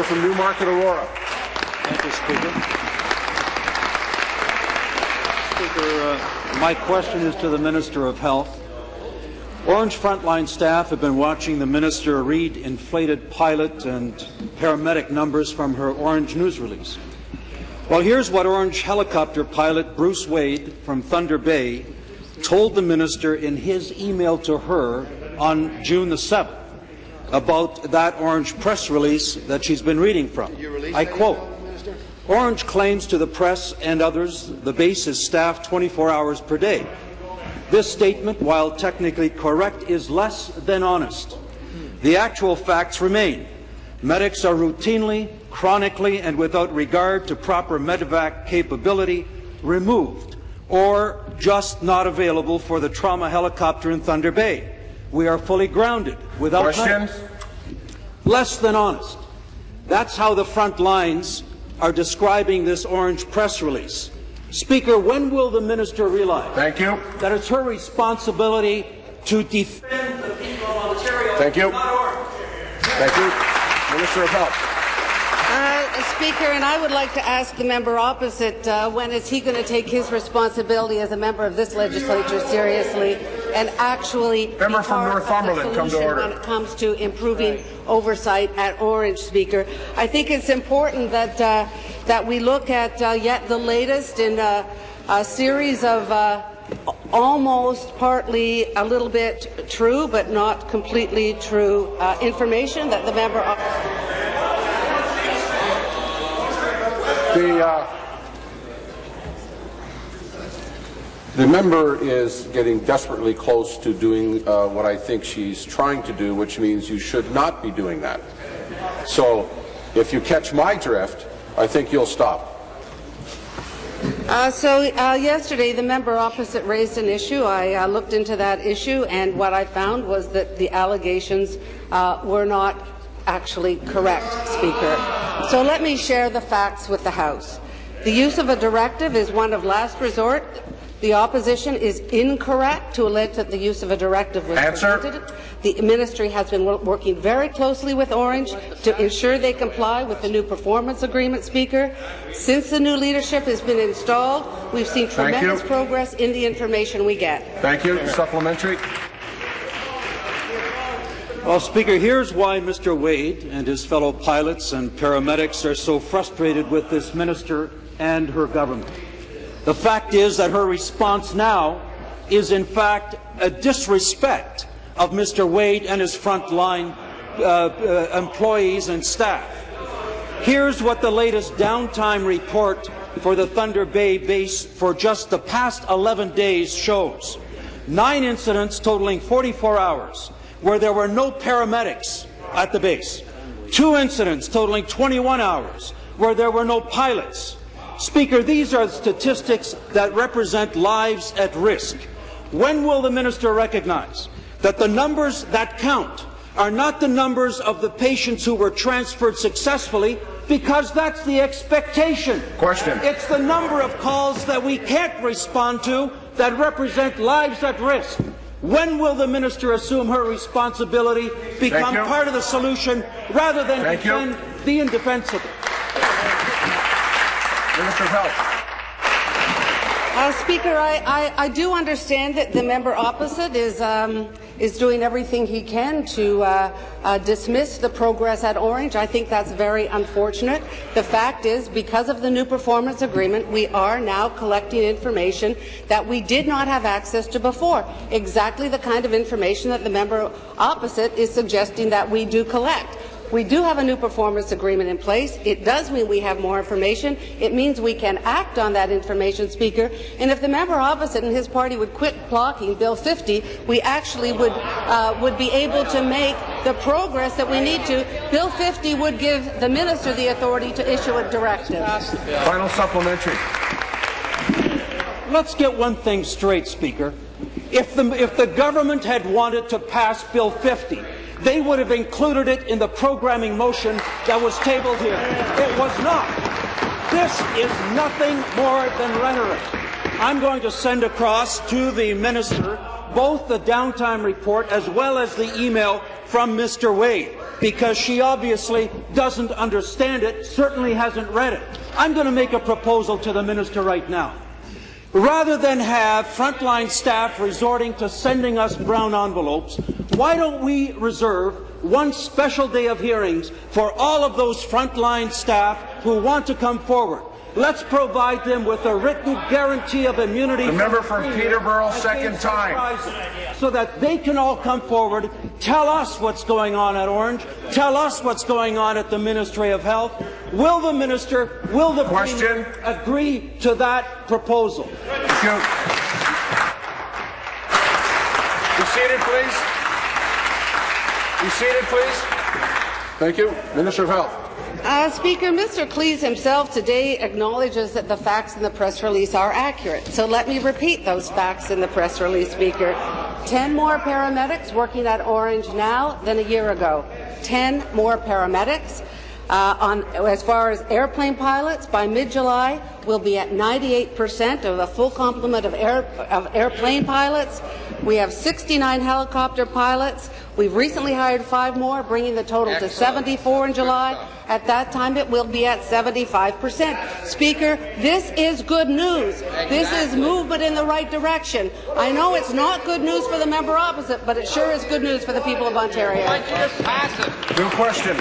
from Newmarket, Aurora. Thank you, Speaker. Speaker, my question is to the Minister of Health. Ornge frontline staff have been watching the Minister read inflated pilot and paramedic numbers from her Ornge news release. Well, here's what Ornge helicopter pilot Bruce Wade from Thunder Bay told the Minister in his email to her on June the 7th about that Ornge press release that she's been reading from. I quote, "Ornge claims to the press and others the base is staffed 24 hours per day. This statement, while technically correct, is less than honest. The actual facts remain. Medics are routinely, chronically, and without regard to proper medevac capability, removed or just not available for the trauma helicopter in Thunder Bay. We are fully grounded without Questions? Less than honest." That's how the front lines are describing this Ornge press release. Speaker, when will the Minister realize Thank you. that it's her responsibility to defend the people of Ontario? Thank you. Not Ornge. Thank you. Minister of Health. Speaker, and I would like to ask the member opposite, when is he going to take his responsibility as a member of this legislature seriously and actually be Member from part Northumberland, of the come to solution order. when it comes to improving oversight at Ornge, Speaker? I think it's important that we look at yet the latest in a series of almost partly a little bit true but not completely true information that the member The member is getting desperately close to doing what I think she's trying to do, which means you should not be doing that. So if you catch my drift, I think you'll stop. Yesterday, the member opposite raised an issue. I looked into that issue, and what I found was that the allegations were not actually correct, Speaker. So let me share the facts with the House. The use of a directive is one of last resort. The opposition is incorrect to allege that the use of a directive was prevented. The ministry has been working very closely with Ornge to ensure they comply with the new performance agreement, Speaker. Since the new leadership has been installed, we've seen tremendous progress in the information we get. Thank you. Supplementary. Well, Speaker, here's why Mr. Wade and his fellow pilots and paramedics are so frustrated with this minister and her government. The fact is that her response now is, in fact, a disrespect of Mr. Wade and his frontline employees and staff. Here's what the latest downtime report for the Thunder Bay base for just the past 11 days shows. 9 incidents totaling 44 hours where there were no paramedics at the base. 2 incidents totaling 21 hours where there were no pilots. Speaker, these are statistics that represent lives at risk. When will the minister recognize that the numbers that count are not the numbers of the patients who were transferred successfully, because that's the expectation. Question. It's the number of calls that we can't respond to that represent lives at risk. When will the minister assume her responsibility, become part of the solution, rather than defend the indefensible? Minister of Health. Speaker, I do understand that the member opposite is doing everything he can to dismiss the progress at Ornge. I think that's very unfortunate. The fact is, because of the new performance agreement, we are now collecting information that we did not have access to before. Exactly the kind of information that the member opposite is suggesting that we do collect. We do have a new performance agreement in place. It does mean we have more information. It means we can act on that information, Speaker. And if the member opposite and his party would quit blocking Bill 50, we actually would be able to make the progress that we need to. Bill 50 would give the minister the authority to issue a directive. Final supplementary. Let's get one thing straight, Speaker. If the government had wanted to pass Bill 50, they would have included it in the programming motion that was tabled here. It was not. This is nothing more than rhetoric. I'm going to send across to the minister both the downtime report as well as the email from Mr. Wade. because she obviously doesn't understand it, certainly hasn't read it. I'm going to make a proposal to the minister right now. Rather than have frontline staff resorting to sending us brown envelopes, why don't we reserve one special day of hearings for all of those frontline staff who want to come forward? Let's provide them with a written guarantee of immunity. The member from Peterborough, second time. So that they can all come forward, tell us what's going on at Ornge, tell us what's going on at the Ministry of Health. Will the minister, will the Premier agree to that proposal? Thank you. Be seated, please. Be seated, please. Thank you. Minister of Health. Speaker, Mr. Klees himself today acknowledges that the facts in the press release are accurate. So let me repeat those facts in the press release, Speaker. 10 more paramedics working at Ornge now than a year ago. 10 more paramedics. As far as airplane pilots, by mid-July, we'll be at 98% of the full complement of airplane pilots. We have 69 helicopter pilots. We've recently hired 5 more, bringing the total to 74 in July. At that time, it will be at 75%. Speaker, this is good news. This is movement in the right direction. I know it's not good news for the member opposite, but it sure is good news for the people of Ontario. New question.